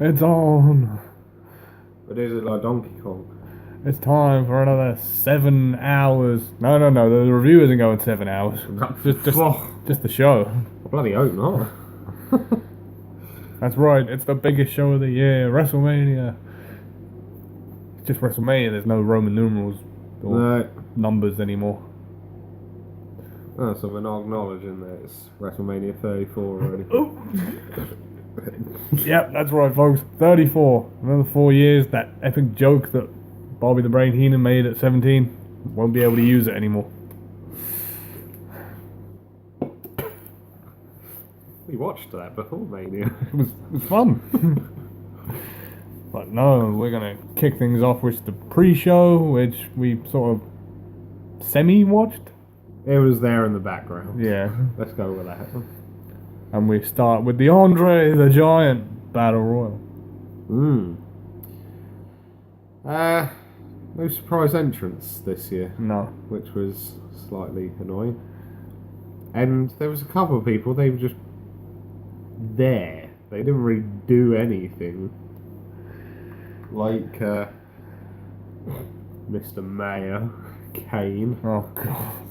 It's on. But is it like Donkey Kong? It's time for another 7 hours. No. The review isn't going 7 hours. Just the show. I bloody hope not. That's right. It's the biggest show of the year, WrestleMania. It's just WrestleMania. There's no Roman numerals or No. numbers anymore. Oh, so we're not acknowledging that it's WrestleMania 34 already. Yep, that's right, folks. 34. Another 4 years. That epic joke that Bobby the Brain Heenan made at 17 won't be able to use it anymore. We watched that before Mania. It was fun. But no, we're going to kick things off with the pre-show, which we sort of semi-watched. It was there in the background. Yeah. Let's go with that. And we start with the Andre the Giant Battle Royal. No surprise entrance this year. No. Which was slightly annoying. And there was a couple of people, they were just there. They didn't really do anything. Like, Mr. Mayor, Kane. Oh, God.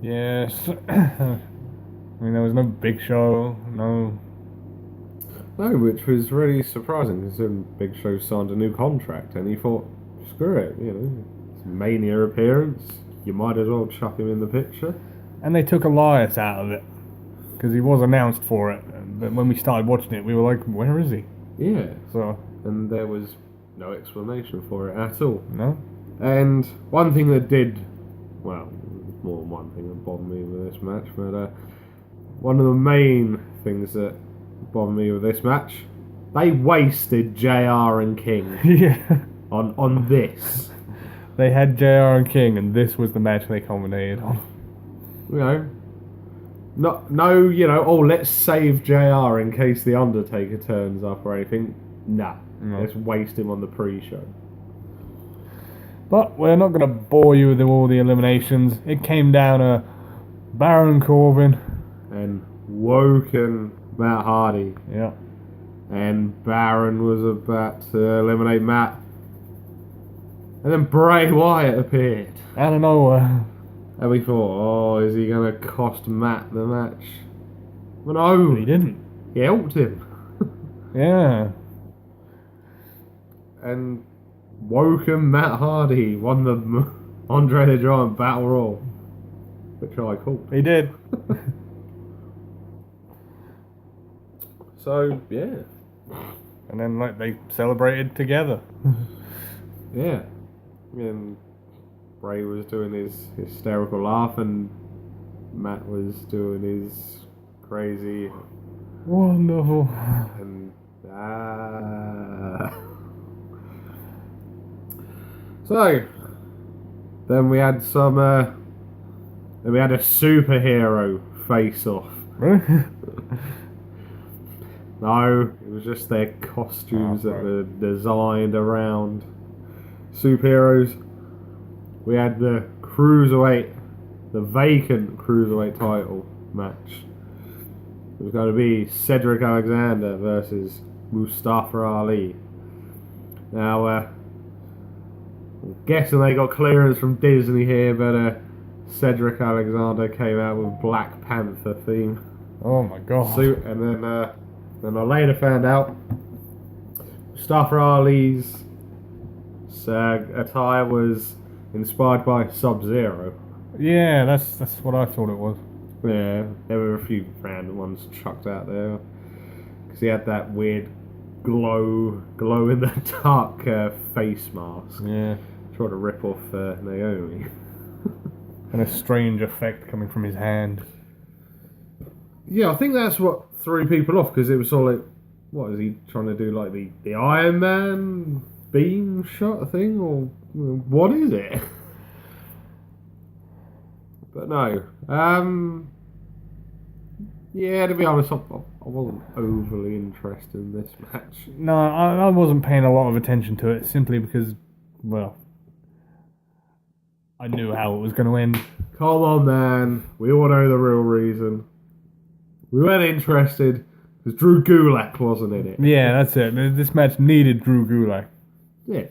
Yes. I mean, there was no Big Show, no... No, which was really surprising, considering Big Show signed a new contract, and he thought, screw it, it's a Mania appearance, you might as well chuck him in the picture. And they took Elias out of it, because he was announced for it, but when we started watching it, we were like, where is he? Yeah. So... And there was no explanation for it at all. No? And one thing that did, well, more than one thing that bothered me with this match, but one of the main things that bothered me with this match, they wasted JR and King Yeah. on this. They had JR and King, and this was the match they culminated on. Let's save JR in case the Undertaker turns up or anything. Nah, let's waste him on the pre-show. But we're not going to bore you with all the eliminations. It came down to Baron Corbin and Woken Matt Hardy. Yeah. And Baron was about to eliminate Matt. And then Bray Wyatt appeared. Out of nowhere. And we thought, is he going to cost Matt the match? Well, no. But he didn't. He helped him. Yeah. And Woken Matt Hardy won the Andre the Giant Battle Royal. Which I called. He did. So, yeah. And then they celebrated together. Yeah. And Bray was doing his hysterical laugh and Matt was doing his crazy... Wonderful. And... So, then we had some... then we had a superhero face-off. No, it was just their costumes that were designed around superheroes. We had the vacant cruiserweight title match. It was going to be Cedric Alexander versus Mustafa Ali. Now, I'm guessing they got clearance from Disney here, but Cedric Alexander came out with Black Panther theme. Oh my god. Suit, and then I later found out Mustafa Ali's attire was inspired by Sub-Zero. Yeah, that's what I thought it was. Yeah, there were a few random ones chucked out there. Because he had that weird glow in the dark face mask. Yeah. Trying to rip off Naomi. And a strange effect coming from his hand. Yeah, I think that's what threw people off, because it was sort of like, what is he trying to do, like the Iron Man beam shot thing, or what is it? But no, yeah, to be honest, I wasn't overly interested in this match. No, I wasn't paying a lot of attention to it, simply because, well, I knew how it was going to end. Come on, man, we all know the real reason. We weren't interested Because Drew Gulak wasn't in it. Yeah, that's it. This match needed Drew Gulak. Yeah.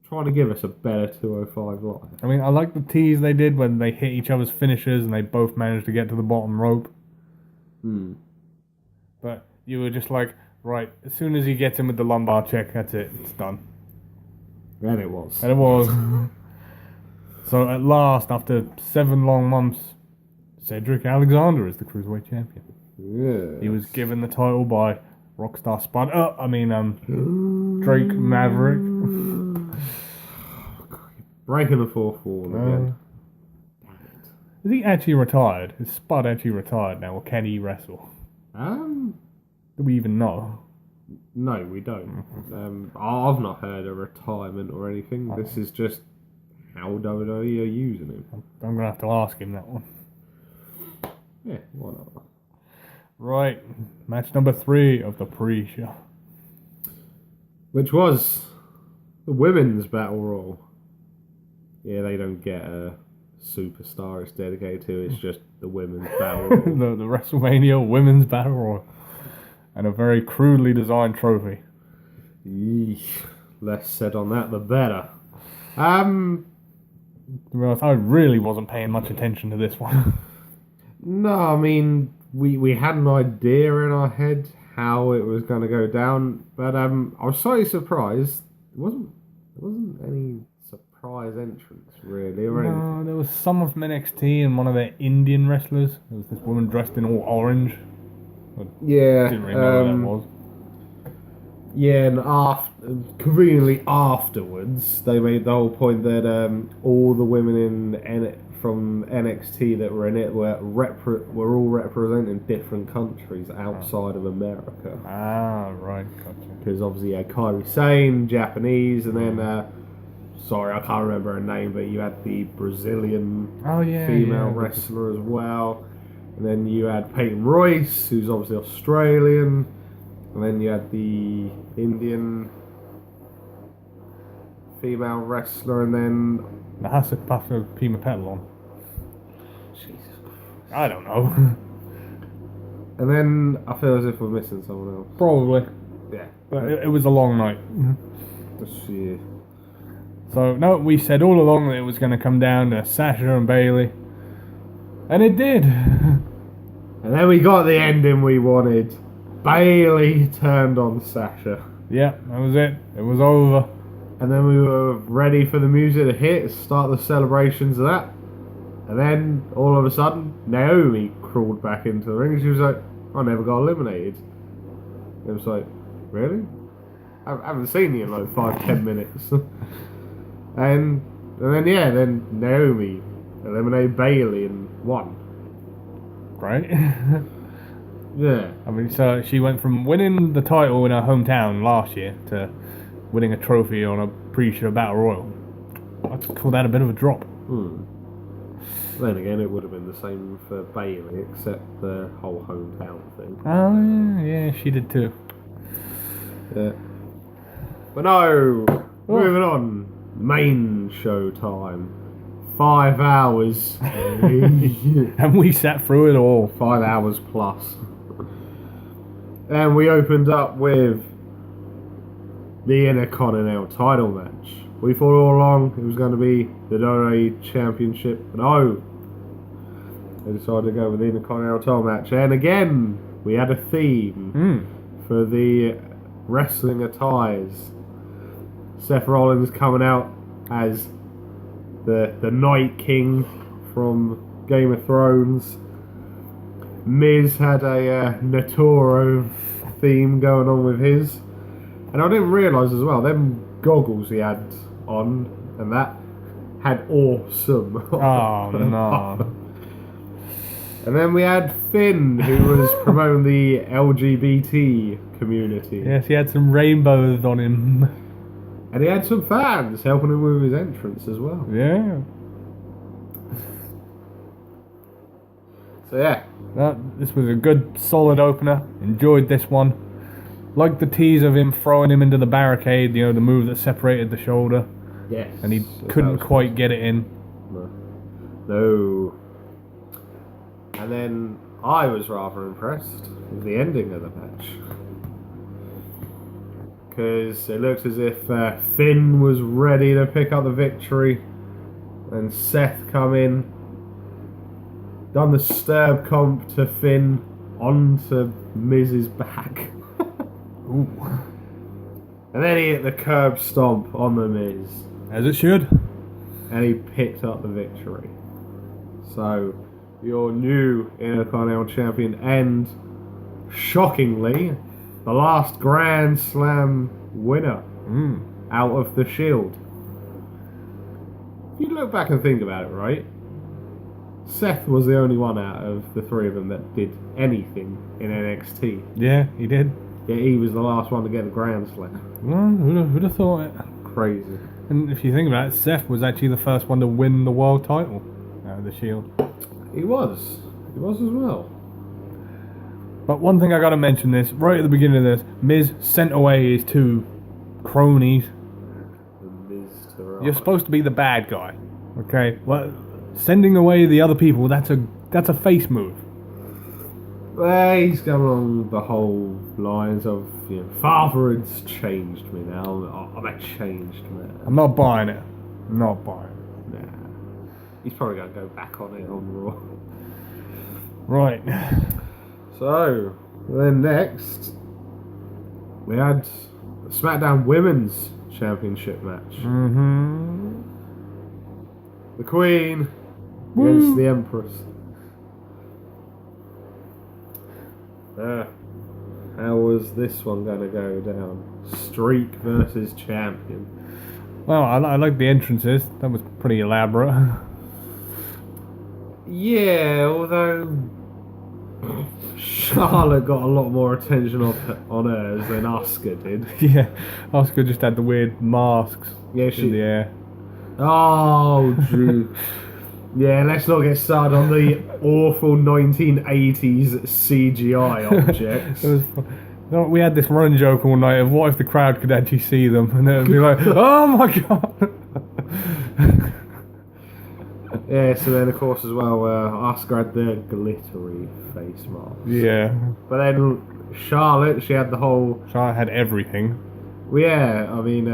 Trying to give us a better 205 Live. I mean, I like the tease they did when they hit each other's finishers and they both managed to get to the bottom rope. But you were just like, right, as soon as he gets in with the lumbar check, that's it. It's done. And it was. And it was. So at last, after 7 long months, Cedric Alexander is the Cruiserweight Champion. Yeah. He was given the title by Rockstar Spud. Drake Maverick. Breaking the fourth wall again. Is he actually retired? Is Spud actually retired now, or can he wrestle? Do we even know? No, we don't. I've not heard a retirement or anything. This is just how WWE are using him. I'm gonna have to ask him that one. Yeah, why not? Right, match number 3 of the pre-show. Which was the women's battle royal. Yeah, they don't get a superstar it's dedicated to. It's just the women's battle royal. the WrestleMania Women's Battle Royal. And a very crudely designed trophy. Yeesh. Less said on that, the better. To be honest, I really wasn't paying much attention to this one. No, I mean, we had an idea in our head how it was going to go down, but I was slightly surprised. There wasn't any surprise entrance, really, or anything. No, there was someone from NXT and one of their Indian wrestlers. There was this woman dressed in all orange. Yeah. Didn't really know who that was. Yeah, and conveniently afterwards, they made the whole point that all the women from NXT that were in it were all representing different countries outside of America. Ah, right, gotcha. Because obviously you had Kairi Sane, Japanese, and then, sorry, I can't remember her name, but you had the Brazilian female wrestler as well. And then you had Peyton Royce, who's obviously Australian. And then you had the Indian female wrestler, and then... Nahasa Pima Petalon. Jesus Christ. I don't know. And then I feel as if we're missing someone else. Probably. Yeah. But it was a long night. Yeah. So, no, we said all along that it was going to come down to Sasha and Bayley. And it did. And then we got the ending we wanted. Bayley turned on Sasha. Yeah, that was it. It was over. And then we were ready for the music to hit, start the celebrations of that. And then, all of a sudden, Naomi crawled back into the ring and she was like, I never got eliminated. And it was like, really? I haven't seen you in like 5-10 minutes. and then Naomi eliminated Bayley and won. Right? Yeah. I mean, so she went from winning the title in her hometown last year to winning a trophy on a pre-show battle royal. I'd call that a bit of a drop. Then again, it would have been the same for Bayley, except the whole hometown thing. Oh, yeah, she did too. Yeah. But no! Moving on. Main show time. 5 hours. And we sat through it all. 5 hours plus. And we opened up with the Intercontinental title match. We thought all along it was going to be the WWE Championship, but no. They decided to go with the Intercontinental title match. And again, we had a theme for the wrestling attires. Seth Rollins coming out as the Night King from Game of Thrones. Miz had a Natoro theme going on with his. And I didn't realise as well, them goggles he had on and that had awesome. Oh, no. And then we had Finn, who was promoting the LGBT community. Yes, he had some rainbows on him. And he had some fans helping him with his entrance as well. Yeah. So yeah. This was a good, solid opener. Enjoyed this one. Liked the tease of him throwing him into the barricade, the move that separated the shoulder. Yes. And he couldn't quite get it in. No. And then I was rather impressed with the ending of the match. Because it looked as if Finn was ready to pick up the victory. And Seth come in, done the stirb comp to Finn onto Miz's back. Ooh. And then he hit the curb stomp on the Miz. As it should. And he picked up the victory. So, your new Intercontinental Champion and, shockingly, the last Grand Slam winner out of the Shield. If you look back and think about it, right? Seth was the only one out of the three of them that did anything in NXT. Yeah, he did. Yet he was the last one to get the Grand Slam. Well, who'd have thought it? Crazy. And if you think about it, Seth was actually the first one to win the world title out of the Shield. He was. He was as well. But one thing I gotta mention this, right at the beginning of this, Miz sent away his two cronies. You're supposed to be the bad guy. Okay? Well, sending away the other people, that's a face move. Well, he's going along the whole lines of, father has changed me now. I'm a changed man. I'm not buying it. I'm not buying it. Nah. He's probably going to go back on it on Raw. Right. So, then next, we had the SmackDown Women's Championship match. Mm-hmm. The Queen against the Empress. How was this one going to go down? Streak versus Champion. Well, I like the entrances. That was pretty elaborate. Yeah, although Charlotte got a lot more attention on hers than Asuka did. Yeah, Asuka just had the weird masks in the air. Oh, Drew. Yeah, let's not get started on the awful 1980s CGI objects. We had this running joke all night of what if the crowd could actually see them, and then it'd be like, oh my god. Yeah, so then of course as well, Asuka had the glittery face mask. Yeah. But then Charlotte, she had the whole... Charlotte had everything. Well, yeah, I mean,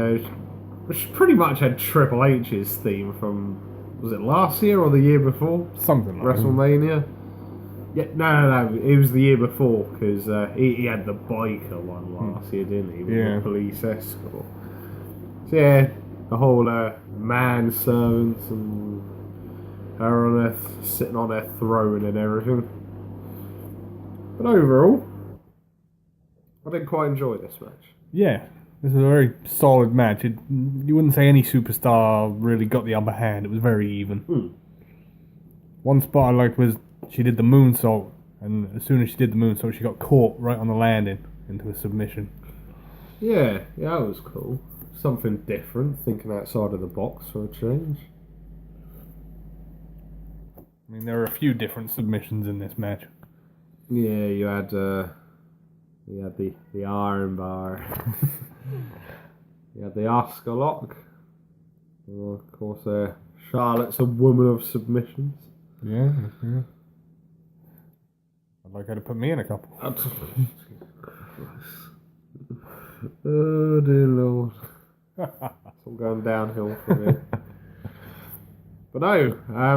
she pretty much had Triple H's theme from... Was it last year or the year before? Something like WrestleMania? Yeah, no. It was the year before, because he had the biker one last year, didn't he? With the police escort. So yeah, the whole manservants and her sitting on her throne and everything. But overall, I did quite enjoy this match. Yeah. This was a very solid match. You wouldn't say any superstar really got the upper hand. It was very even. One spot I liked was she did the moonsault, and as soon as she did the moonsault, she got caught right on the landing into a submission. Yeah, that was cool. Something different, thinking outside of the box for a change. I mean, there were a few different submissions in this match. Yeah, you had the iron bar. You had the Asuka lock. And of course, Charlotte's a woman of submissions. Yeah. I'd like her to put me in a couple. Oh dear Lord. It's all going downhill from here. But no, I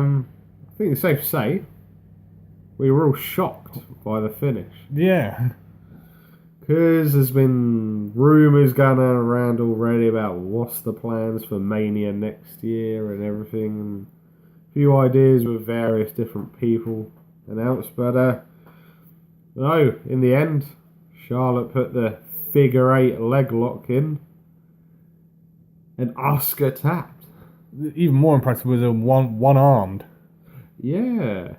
think it's safe to say we were all shocked by the finish. Yeah. Because there's been rumours going around already about what's the plans for Mania next year and everything, and a few ideas with various different people announced. But no, in the end, Charlotte put the figure 8 leg lock in, and Asuka tapped. Even more impressive was a one-armed. Yeah.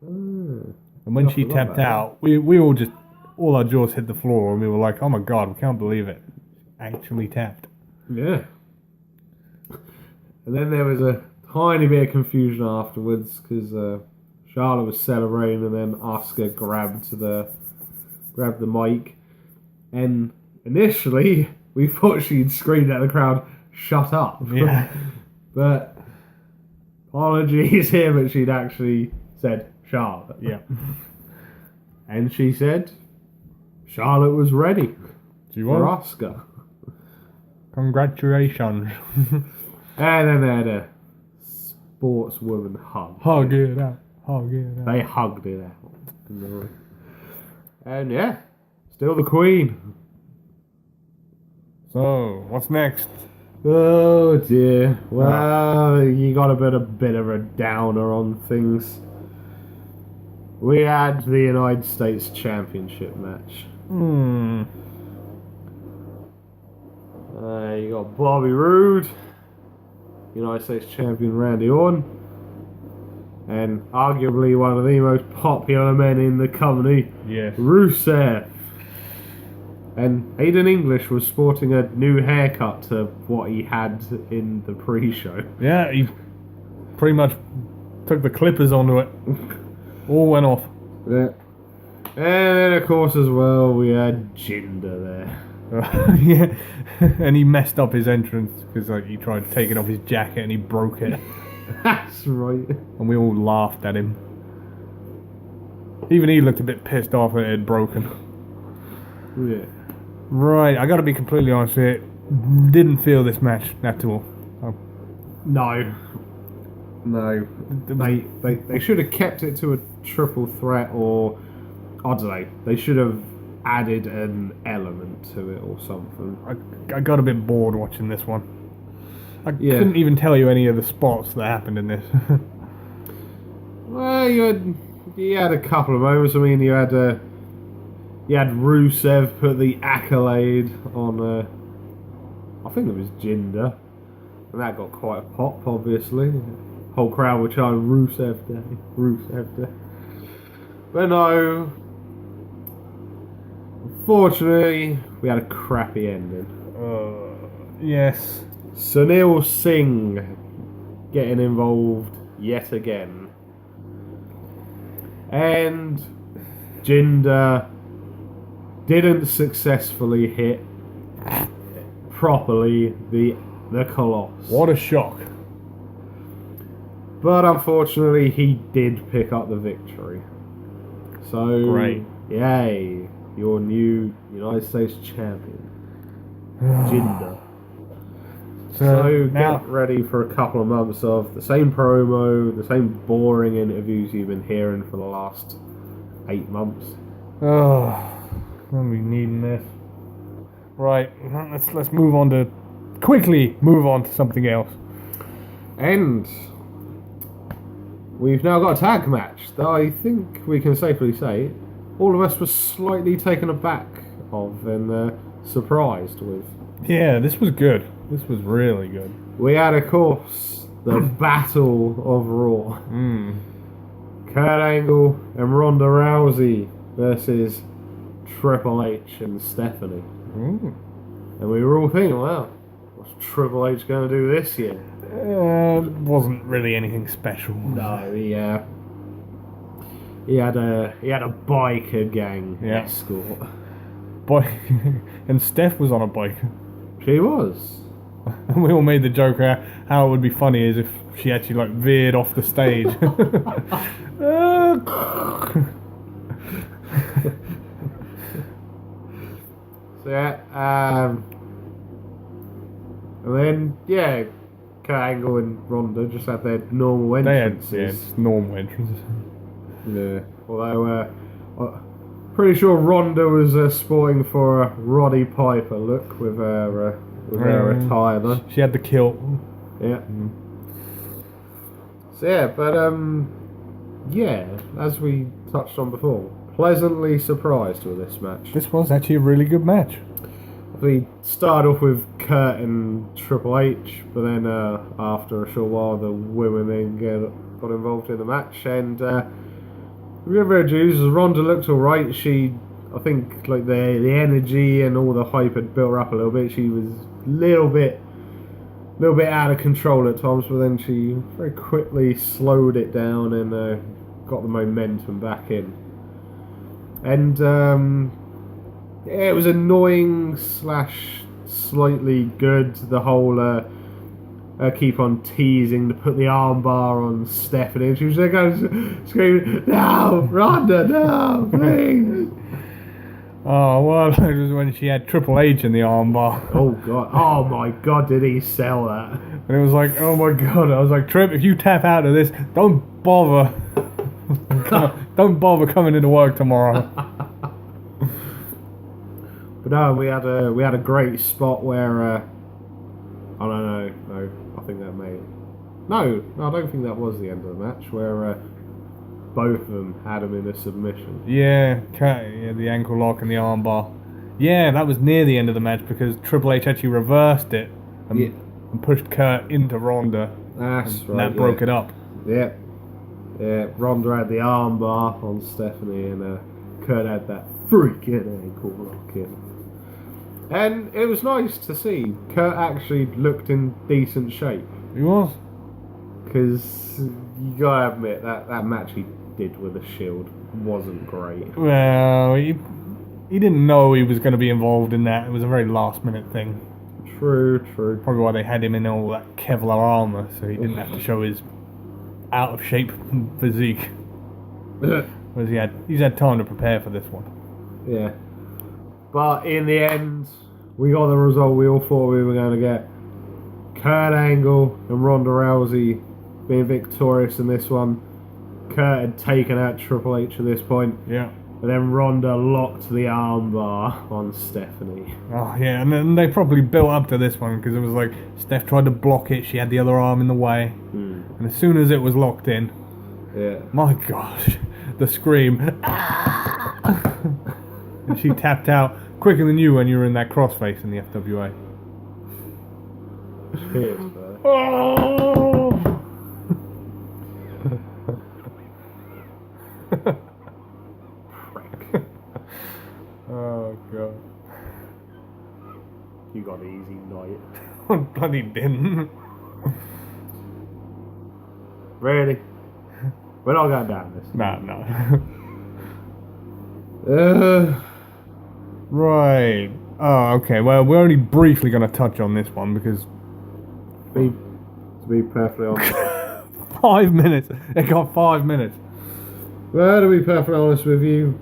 And when she tapped out, we all just... All our jaws hit the floor and we were like, oh my god, we can't believe it. Actually tapped. Yeah. And then there was a tiny bit of confusion afterwards because Charlotte was celebrating and then Asuka grabbed the mic. And initially, we thought she'd screamed at the crowd, shut up. Yeah. But apologies here, but she'd actually said Charlotte. Yeah. And she said Charlotte was ready She for was. Asuka. Congratulations. And then they had a sportswoman hug. Hug it out. Hug it out. They hugged it out. And yeah, still the Queen. So, what's next? Oh dear. Well, you got a bit of a downer on things. We had the United States Championship match. You got Bobby Roode, United States Champion Randy Orton, and arguably one of the most popular men in the company, Yes. Rusev. And Aiden English was sporting a new haircut to what he had in the pre-show. Yeah, he pretty much took the clippers onto it. All went off. Yeah. And then, of course, as well, we had Jinder there. Yeah, and he messed up his entrance because he tried taking off his jacket and he broke it. That's right. And we all laughed at him. Even he looked a bit pissed off that it had broken. Yeah. Right, I gotta be completely honest here. Didn't feel this match at all. No. They should have kept it to a triple threat, or I don't know. They should have added an element to it or something. I got a bit bored watching this one. I couldn't even tell you any of the spots that happened in this. Well, you had a couple of moments. I mean, you had Rusev put the accolade on, I think it was Jinder, and that got quite a pop, obviously. Whole crowd were chanting Rusev Day, Rusev Day. But no, unfortunately, we had a crappy ending. Yes. Sunil Singh getting involved yet again. And Jinder didn't successfully hit properly the Colossus. What a shock. But unfortunately, he did pick up the victory. So, great. Yay, your new United States champion, Jinder. So now, get ready for a couple of months of the same promo, the same boring interviews you've been hearing for the last 8 months. oh, I'm be needing this. Right, let's move on to quickly move on to something else. And we've now got a tag match that I think we can safely say all of us were slightly taken aback of and surprised with. Yeah, this was good. This was really good. We had, of course, the Battle of Raw. Kurt Angle and Ronda Rousey versus Triple H and Stephanie. And we were all thinking, well, what's Triple H going to do this year? Wasn't really anything special. No, he had a biker gang escort. And Steph was on a bike. She was. And we all made the joke how it would be funny is if she actually veered off the stage. So and then Kurt Angle and Ronda just had their normal entrances. They had just normal entrances. Yeah. Although pretty sure Ronda was sporting for a Roddy Piper look with her attire though. She had the kilt. Yeah. So as we touched on before, pleasantly surprised with this match. This was actually a really good match. We started off with Kurt and Triple H, but then after a short while, the women then got involved in the match, and without further ado, Ronda looked alright. I think the energy and all the hype had built her up a little bit. She was a little bit out of control at times, but then she very quickly slowed it down and got the momentum back in. And it was annoying / slightly good. The whole keep on teasing to put the armbar on Stephanie, and she was like screaming, "No, Ronda, no, please!" Oh, well, it was when she had Triple H in the armbar. Oh my god, did he sell that? And it was like, oh my god. I was like, Trip, if you tap out of this, don't bother. Don't bother coming into work tomorrow. But no, we had a great spot where I don't know, no, I think that may no, I don't think that was the end of the match where both of them had him in a submission. Yeah, the ankle lock and the armbar. Yeah, that was near the end of the match because Triple H actually reversed it and pushed Kurt into Ronda. That's and right. that broke it up. Yeah. Yeah, Ronda had the armbar on Stephanie and Kurt had that freaking ankle lock in. And it was nice to see. Kurt actually looked in decent shape. He was. Because you gotta admit, that match he did with the Shield wasn't great. Well, he didn't know he was going to be involved in that. It was a very last minute thing. True. Probably why they had him in all that Kevlar armor, so he didn't have to show his out of shape physique. Whereas he's had time to prepare for this one. Yeah. But in the end, we got the result we all thought we were going to get. Kurt Angle and Ronda Rousey being victorious in this one. Kurt had taken out Triple H at this point. Yeah. And then Ronda locked the armbar on Stephanie. Oh, yeah, and then they probably built up to this one because it was like Steph tried to block it, she had the other arm in the way. And as soon as it was locked in, my gosh, the scream. And she tapped out quicker than you when you were in that crossface in the FWA. Cheers, bro. Oh! Oh god. You got an easy night. I bloody didn't. Really? We're not going down this. No. Right. Oh, okay. Well, we're only briefly going to touch on this one because... To be perfectly honest. 5 minutes. It got 5 minutes. Well, to be perfectly honest with you,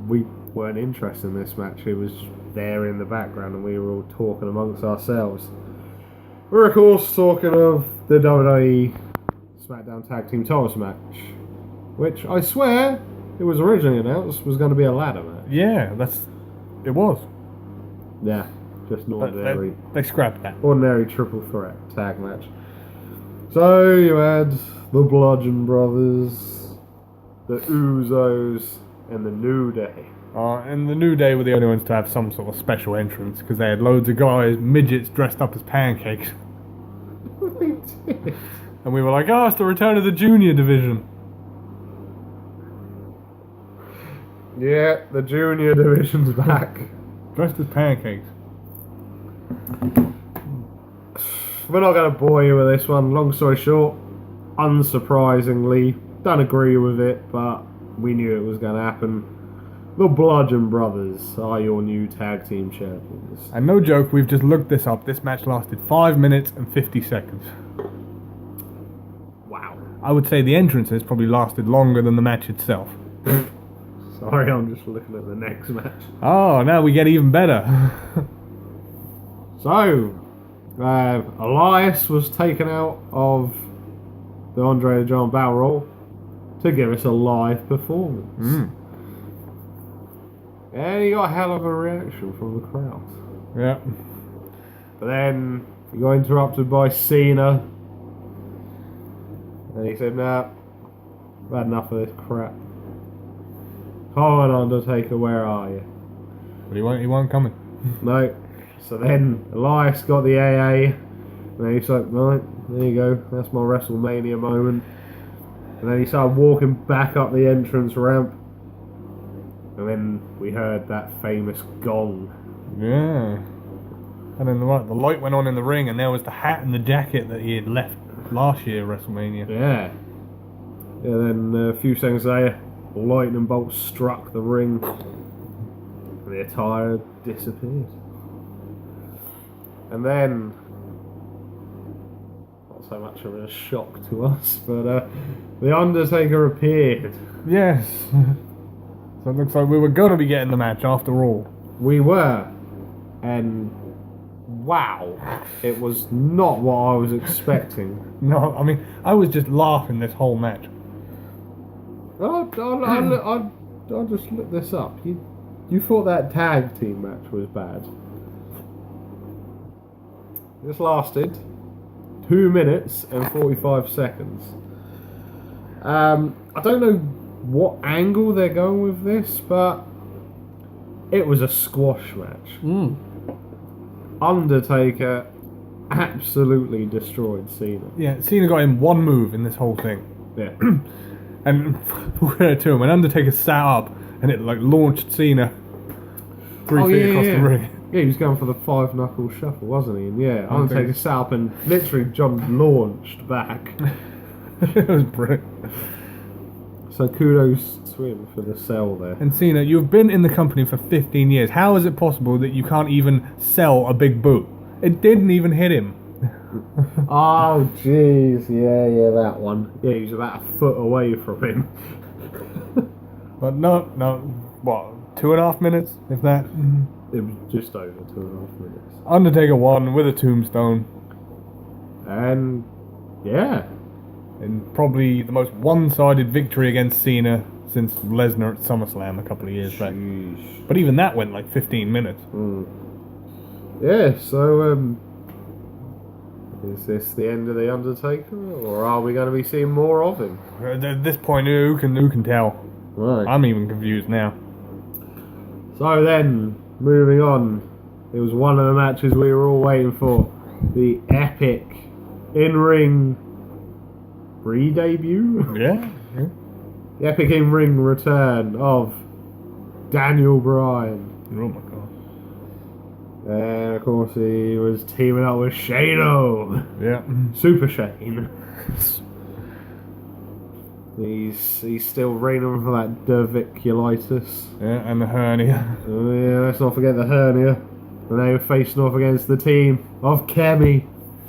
we weren't interested in this match. It was there in the background and we were all talking amongst ourselves. We're of course talking of the WWE SmackDown Tag Team titles match, which I swear it was originally announced was going to be a ladder match. Yeah, it was. Yeah, just an ordinary. They scrapped that. Ordinary triple threat tag match. So you had the Bludgeon Brothers, the Usos, and the New Day. And the New Day were the only ones to have some sort of special entrance because they had loads of guys, midgets dressed up as pancakes. They did. And we were like, oh, it's the return of the junior division. Yeah, the junior division's back. Dressed as pancakes. We're not going to bore you with this one. Long story short, unsurprisingly, don't agree with it, but we knew it was going to happen. The Bludgeon Brothers are your new tag team champions. And no joke, we've just looked this up. This match lasted 5 minutes and 50 seconds. Wow. I would say the entrances probably lasted longer than the match itself. Sorry, I'm just looking at the next match. Oh, now we get even better. So, Elias was taken out of the Andre the Giant Battle Royal to give us a live performance. And he got a hell of a reaction from the crowd. Yeah. But then he got interrupted by Cena. And he said, nah, I've had enough of this crap. Come on, Undertaker, where are you? But he weren't coming. No. So then Elias got the AA. And he's like, right, there you go. That's my WrestleMania moment. And then he started walking back up the entrance ramp. And then we heard that famous gong. Yeah. And then the light went on in the ring, and there was the hat and the jacket that he had left last year at WrestleMania. Yeah. And then a few seconds later, a lightning bolt struck the ring. And the attire disappeared. And then not so much of a shock to us, but the Undertaker appeared. Yes. So it looks like we were going to be getting the match after all. We were, and wow, it was not what I was expecting. No, I mean, I was just laughing this whole match. I'll just look this up. You thought that tag team match was bad? This lasted 2 minutes and 45 seconds. I don't know what angle they're going with this, but it was a squash match. Undertaker absolutely destroyed Cena. Yeah, Cena got in one move in this whole thing. Yeah. And to him, when Undertaker sat up and it like launched Cena 3 feet across the ring. Yeah, he was going for the 5-knuckle shuffle, wasn't he? And yeah, Undertaker sat up and literally John launched back. It was brilliant. So kudos to him for the sell there. And Cena, you've been in the company for 15 years. How is it possible that you can't even sell a big boot? It didn't even hit him. Oh, jeez. Yeah, that one. Yeah, he was about a foot away from him. But no, what, 2.5 minutes, if that? It was just over 2.5 minutes. Undertaker won with a tombstone. And, yeah. And probably the most one-sided victory against Cena since Lesnar at SummerSlam a couple of years back. But even that went like 15 minutes. Yeah, so, is this the end of The Undertaker, or are we going to be seeing more of him? At this point, who can tell? Right. I'm even confused now. So then, moving on, it was one of the matches we were all waiting for. The epic in-ring re-debut? Yeah. The epic in-ring return of Daniel Bryan. Oh my god. And of course he was teaming up with Shane-O. Yeah. Super Shane. He's still reigning for that diverticulitis. Yeah, and the hernia. Oh yeah, let's not forget the hernia. And they were facing off against the team of Kemi.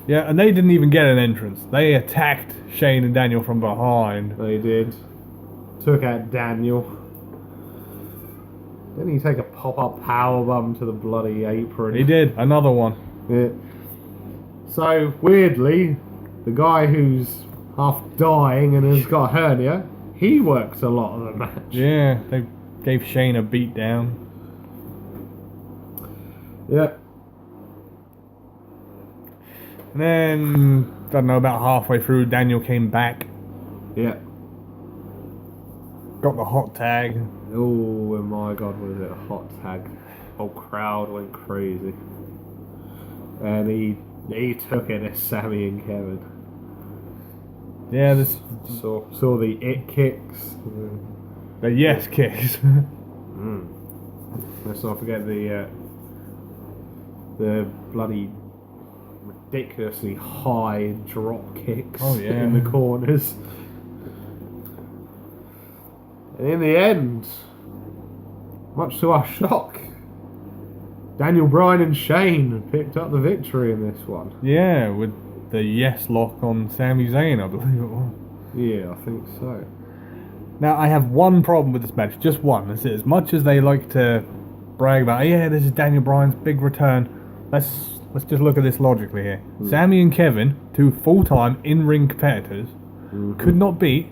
Yeah, and they didn't even get an entrance. They attacked Shane and Daniel from behind. They did. Took out Daniel. Didn't he take a pop-up powerbomb to the bloody apron? He did, another one. Yeah. So, weirdly, the guy who's half dying and has got a hernia, he worked a lot of the match. Yeah, they gave Shane a beat down. Yeah. And then, I don't know, about halfway through, Daniel came back. Yeah. Got the hot tag. Oh my god, was it a hot tag? Whole crowd went crazy. And he took it as Sammy and Kevin. Yeah, this... Saw the it kicks. The yes kicks. Let's not forget the bloody ridiculously high drop kicks in the corners. And in the end, much to our shock, Daniel Bryan and Shane picked up the victory in this one. Yeah, with the yes lock on Sami Zayn, I believe it was. Yeah, I think so. Now, I have one problem with this match, just one. That's it. As much as they like to brag about, yeah, this is Daniel Bryan's big return, let's just look at this logically here. Sami and Kevin, two full-time in-ring competitors, could not beat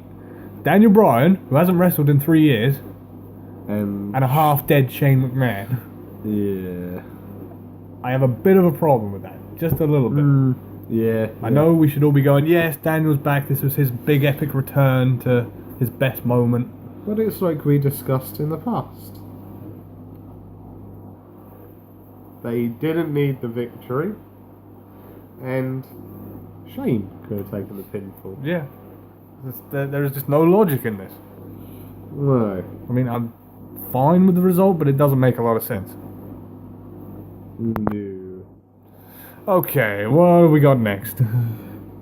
Daniel Bryan, who hasn't wrestled in 3 years, and a half-dead Shane McMahon. Yeah. I have a bit of a problem with that. Just a little bit. Yeah. I know we should all be going, yes, Daniel's back. This was his big epic return to his best moment. But it's like we discussed in the past. They didn't need the victory, and Shane could have taken the pinfall. Yeah. There is just no logic in this. No. I mean, I'm fine with the result, but it doesn't make a lot of sense. No. Okay, what have we got next?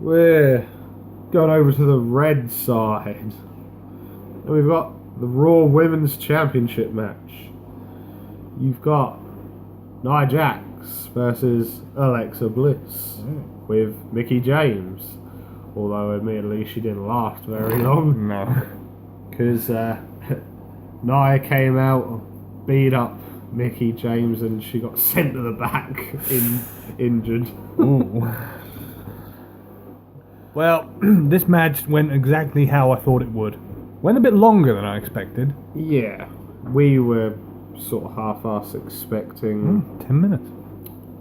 We're going over to the red side. And we've got the Raw Women's Championship match. You've got Nia Jax versus Alexa Bliss with Mickie James. Although, admittedly, she didn't last very long. No. Because Nia came out, beat up Mickey James, and she got sent to the back injured. Ooh. Well, this match went exactly how I thought it would. Went a bit longer than I expected. Yeah, we were sort of half-ass expecting 10 minutes.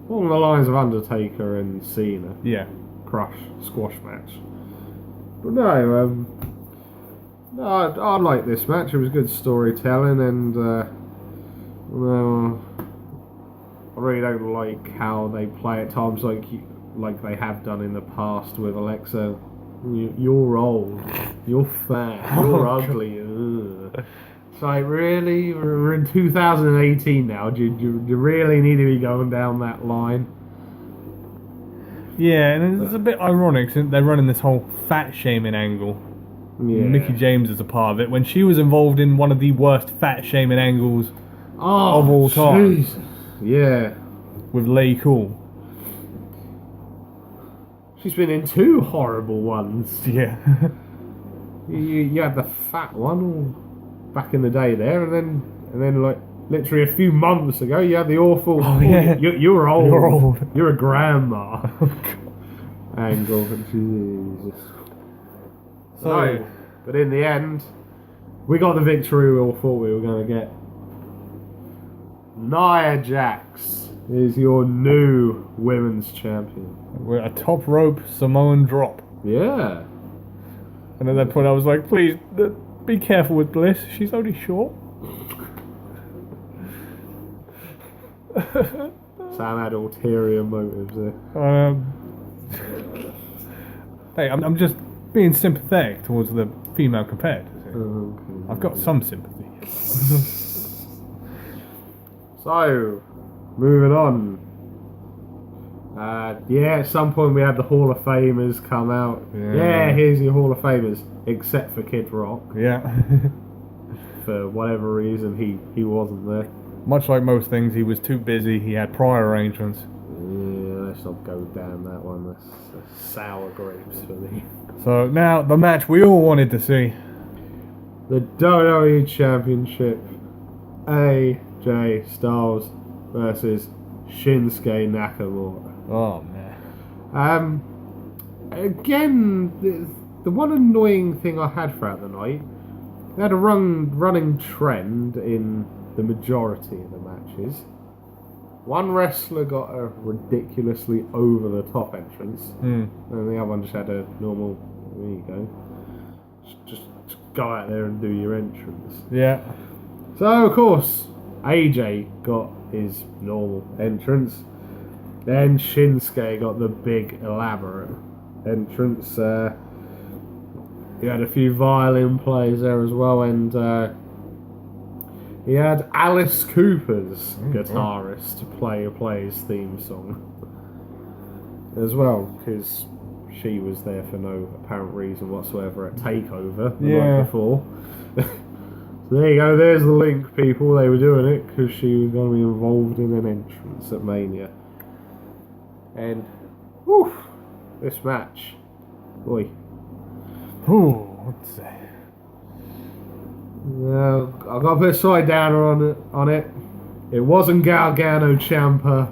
along the lines of Undertaker and Cena. Yeah. Crush squash match. But no, I like this match. It was good storytelling, and well, I really don't like how they play at times, like they have done in the past with Alexa. You're old, you're fat, you're ugly. Ugh. It's like, really? We're in 2018 now. Do you really need to be going down that line? Yeah, and it's a bit ironic since they're running this whole fat shaming angle. Yeah. Mickey James is a part of it when she was involved in one of the worst fat shaming angles of all time. Jesus. Yeah. With Lay Cool. She's been in 2 horrible ones. Yeah. You had the fat one all back in the day there, and then like literally a few months ago you had the awful. Oh, yeah. You're old. You're old. You're a grandma. Angle. Jesus. So, but in the end, we got the victory we all thought we were going to get. Nia Jax is your new women's champion. we're a top rope Samoan drop. Yeah. And at that point I was like, please, be careful with Bliss. She's only short. Sam had ulterior motives there. Hey, I'm just being sympathetic towards the female competitors. Okay. I've got some sympathy. So, moving on. Yeah, at some point we had the Hall of Famers come out. Yeah, here's your Hall of Famers, except for Kid Rock. Yeah. For whatever reason, he wasn't there. Much like most things, he was too busy. He had prior arrangements. Yeah, let's not go down that one. That's sour grapes for me. So now the match we all wanted to see. The WWE Championship, AJ Styles versus Shinsuke Nakamura. Oh man. Again, the one annoying thing I had throughout the night, they had a running trend in the majority of the matches. One wrestler got a ridiculously over-the-top entrance, and the other one just had a normal, there you go, just go out there and do your entrance. Yeah. So, of course, AJ got his normal entrance. Then Shinsuke got the big, elaborate entrance. He had a few violin plays there as well, and he had Alice Cooper's guitarist play his theme song as well, because she was there for no apparent reason whatsoever at TakeOver the night before. So there you go, there's the link, people. They were doing it because she was going to be involved in an entrance at Mania. And, whew, this match, boy. Ooh, let's see. I got to put a side downer on it. It wasn't Gargano Ciampa,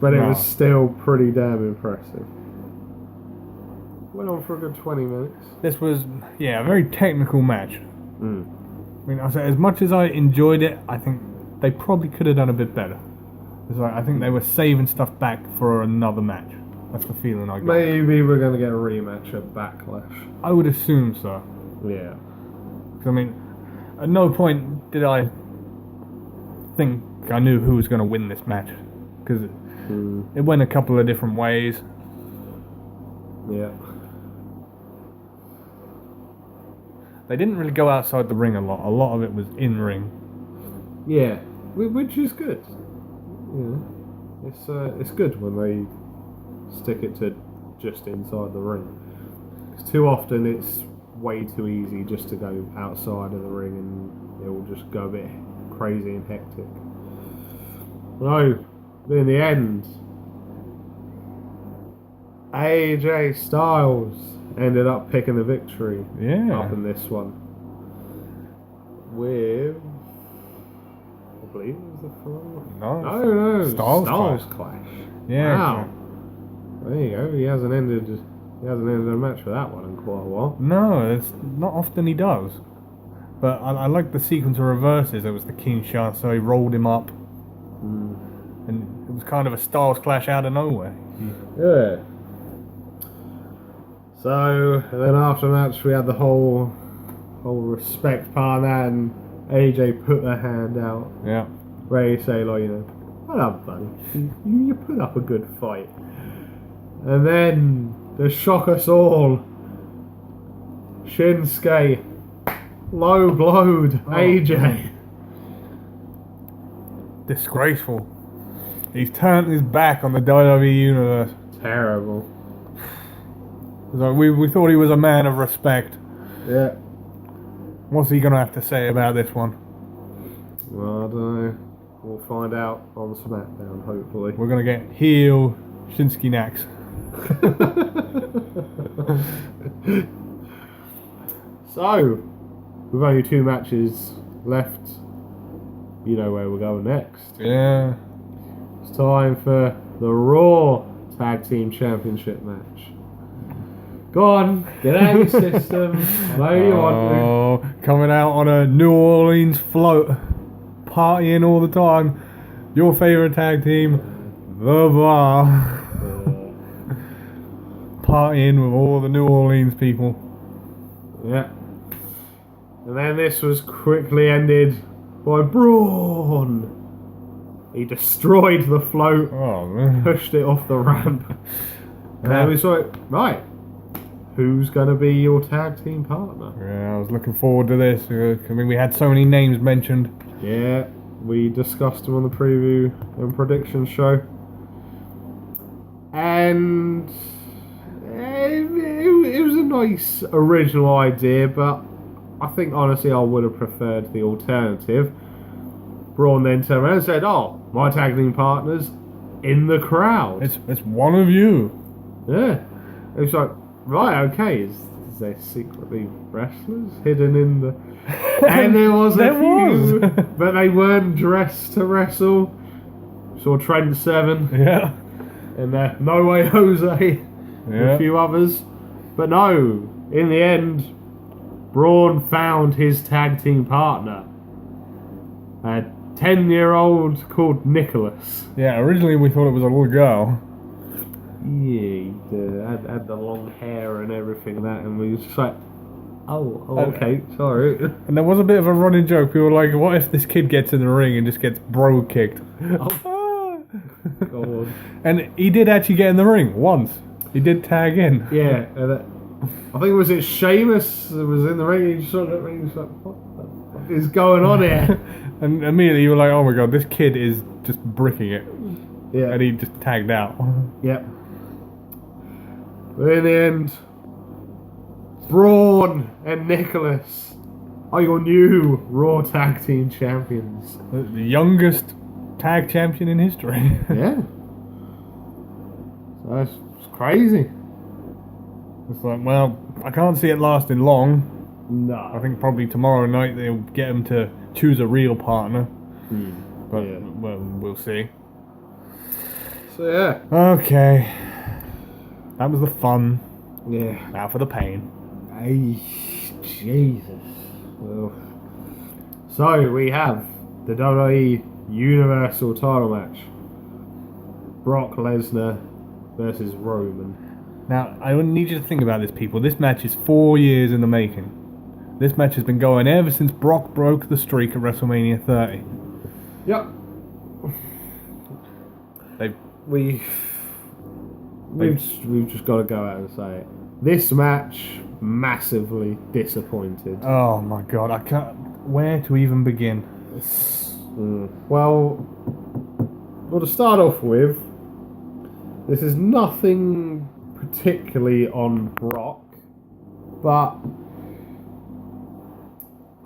but it was still pretty damn impressive. Went on for a good 20 minutes. This was, a very technical match. I mean, I say, as much as I enjoyed it, I think they probably could have done a bit better. It's like, I think they were saving stuff back for another match. That's the feeling I got. Maybe we're going to get a rematch at Backlash. I would assume so. Yeah. 'Cause, I mean, at no point did I think I knew who was going to win this match. Because it went a couple of different ways. Yeah. They didn't really go outside the ring a lot. A lot of it was in ring. Yeah, which is good. Yeah, it's good when they stick it to just inside the ring. 'Cause too often it's way too easy just to go outside of the ring and it will just go a bit crazy and hectic. No, but in the end, AJ Styles ended up picking the victory Yeah. up in this one. With, I believe it was the floor. No, Styles Clash. Yeah. Wow. There you go. He hasn't ended a match for that one in quite a while. No, it's not often he does. But I like the sequence of reverses. It was the King shot, so he rolled him up. And it was kind of a Styles Clash out of nowhere. Yeah. So then after the match we had the whole respect part and AJ put their hand out. Yeah. Ready to say like, well done buddy. You put up a good fight. And then to shock us all, Shinsuke low blowed AJ. Man. Disgraceful. He's turned his back on the WWE universe. Terrible. So we thought he was a man of respect. Yeah. What's he gonna have to say about this one? Well, I don't know. We'll find out on SmackDown, hopefully. We're gonna get heel Shinsuke Nax. So, with only 2 matches left, you know where we're going next. Yeah. It's time for the Raw Tag Team Championship match. Go on, get out of your system. I know you want to. Coming out on a New Orleans float, partying all the time. Your favorite tag team, The Bar. Partying with all the New Orleans people. Yeah. And then this was quickly ended by Braun. He destroyed the float, Oh, man. pushed it off the ramp. And then we saw it, right, who's going to be your tag team partner? Yeah, I was looking forward to this. I mean, we had so many names mentioned. Yeah, we discussed them on the preview and prediction show. And it was a nice original idea, but I think honestly I would have preferred the alternative. Braun then turned around and said, "Oh, my tag team partner's in the crowd." It's one of you. Yeah. It was like, right, okay, is there secretly wrestlers hidden in the... And there was a few, but they weren't dressed to wrestle. Saw Trent Seven. Yeah. And No Way Jose. And Yeah. a few others. But no, in the end, Braun found his tag team partner. A 10-year-old called Nicholas. Yeah, originally we thought it was a little girl. Yeah, he had the long hair and everything and that, and we was just like, oh okay, sorry. And there was a bit of a running joke. We were like, what if this kid gets in the ring and just gets bro kicked? Oh, God. And he did actually get in the ring once. He did tag in. Yeah, and I think it was Sheamus that was in the ring, and he just looked at me and was like, what the fuck is going on here? And immediately you were like, oh my god, this kid is just bricking it. Yeah. And he just tagged out. Yep. But in the end, Braun and Nicholas are your new Raw Tag Team Champions. The youngest tag champion in history. Yeah. So it's crazy. It's like, well, I can't see it lasting long. No. I think probably tomorrow night they'll get him to choose a real partner. But Yeah. well, we'll see. So yeah. Okay. That was the fun. Yeah. Now for the pain. Hey, Jesus. Well, so we have the WWE Universal title match. Brock Lesnar versus Roman. Now, I need you to think about this, people. This match is 4 years in the making. This match has been going ever since Brock broke the streak at WrestleMania 30. Yep. We've just got to go out and say it. This match massively disappointed. Oh my god, I can't. Where to even begin? Well, to start off with, this is nothing particularly on Brock, but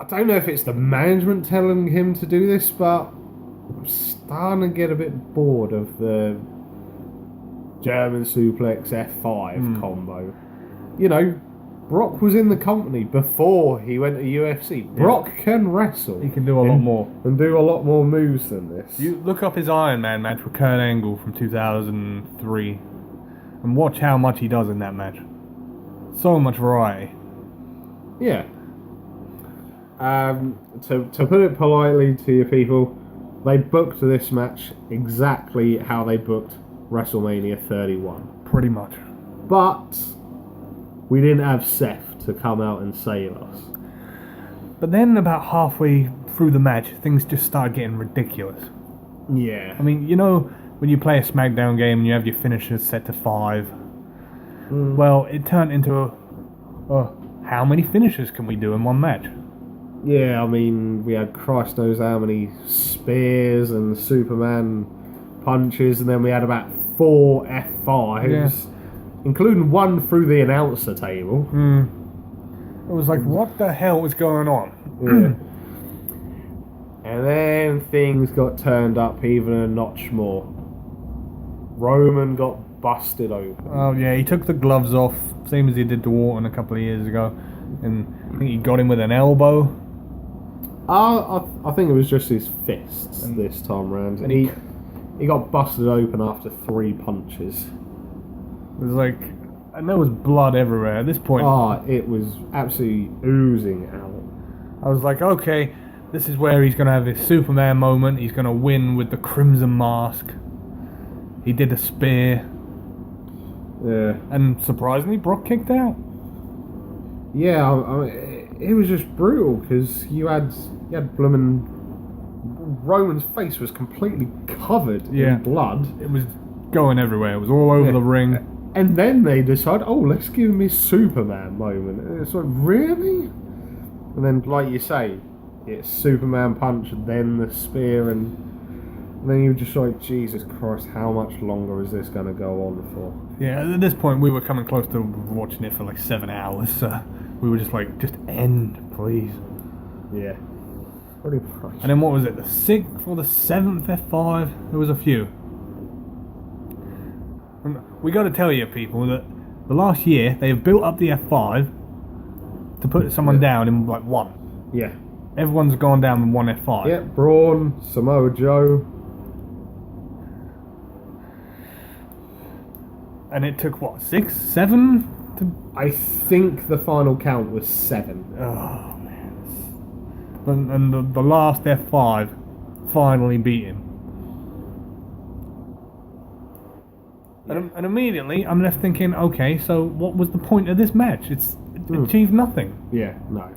I don't know if it's the management telling him to do this, but I'm starting to get a bit bored of the German suplex F5 combo. You know, Brock was in the company before he went to UFC. Brock can wrestle. He can do a lot more. And do a lot more moves than this. You look up his Iron Man match with Kurt Angle from 2003 and watch how much he does in that match. So much variety. Yeah. To put it politely to you people, they booked this match exactly how they booked WrestleMania 31. Pretty much. But we didn't have Seth to come out and save us. But then about halfway through the match, things just started getting ridiculous. Yeah. I mean, you know, when you play a SmackDown game and you have your finishers set to 5, well, it turned into how many finishers can we do in one match? Yeah, I mean, we had Christ knows how many spears and Superman punches, and then we had about 4 F5s, including one through the announcer table. It was like, what the hell was going on? Yeah. And then things got turned up even a notch more. Roman got busted open. Oh yeah, he took the gloves off, same as he did to Orton a couple of years ago, and I think he got him with an elbow. I think it was just his fists this time round. And he got busted open after 3 punches. It was like, and there was blood everywhere at this point. It was absolutely oozing out. I was like, okay, this is where he's going to have his Superman moment. He's going to win with the Crimson Mask. He did a spear. Yeah. And surprisingly, Brock kicked out. Yeah, I mean, it was just brutal because you had bloomin' Roman's face was completely covered in blood. It was going everywhere. It was all over the ring. And then they decide, let's give him his Superman moment. And it's like, really? And then, like you say, it's Superman punch, and then the spear, and then you're just like, Jesus Christ, how much longer is this going to go on for? Yeah, at this point, we were coming close to watching it for like 7 hours. So we were just like, just end, please. Yeah. Pretty much. And then what was it, the 6th or the 7th F5? There was a few. And we got to tell you, people, that the last year they have built up the F5 to put someone down in like 1. Yeah. Everyone's gone down in 1 F5. Yeah, Braun, Samoa Joe. And it took what, 6, 7? I think the final count was 7. Oh man! And the last F5 finally beat him. And immediately I'm left thinking, okay, so what was the point of this match? It achieved nothing. Yeah, no.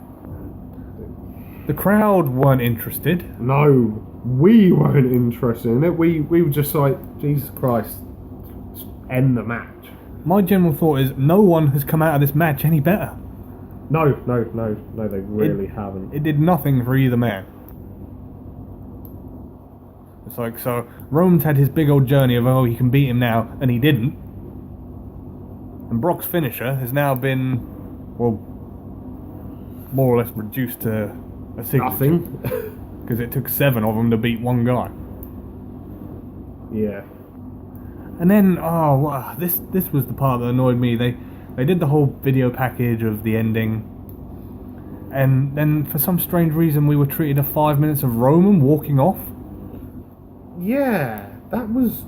The crowd weren't interested. No, we weren't interested in it. We were just like, Jesus Christ, end the match. My general thought is no one has come out of this match any better. No, they really haven't. It did nothing for either man. It's like, so Roman's had his big old journey of, he can beat him now, and he didn't. And Brock's finisher has now been, well, more or less reduced to a signature. Nothing. Because it took 7 of them to beat one guy. Yeah. And then, this was the part that annoyed me. They did the whole video package of the ending, and then for some strange reason we were treated to 5 minutes of Roman walking off. Yeah, that was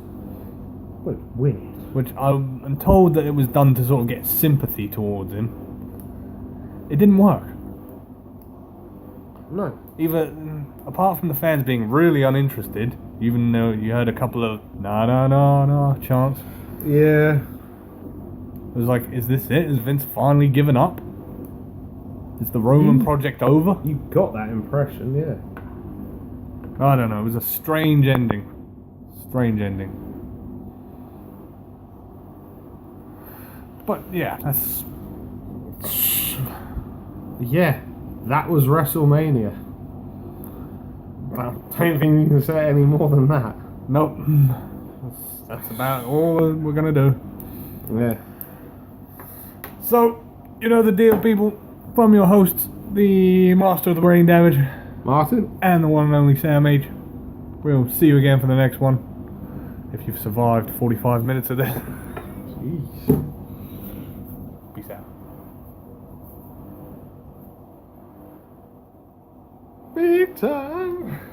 weird. Which I'm told that it was done to sort of get sympathy towards him. It didn't work. No. Either, apart from the fans being really uninterested, even though you heard a couple of no chants. Yeah. It was like, is this it? Has Vince finally given up? Is the Roman project over? You got that impression, yeah. I don't know, it was a strange ending. But yeah, that's... Yeah, that was WrestleMania. I don't think you can say any more than that. Nope. That's about all we're gonna do. Yeah. So, you know the deal, people. From your hosts, the Master of the Brain Damage, Martin? and the one and only Sam H. We'll see you again for the next one. If you've survived 45 minutes of this. Jeez. Peace out. Big time.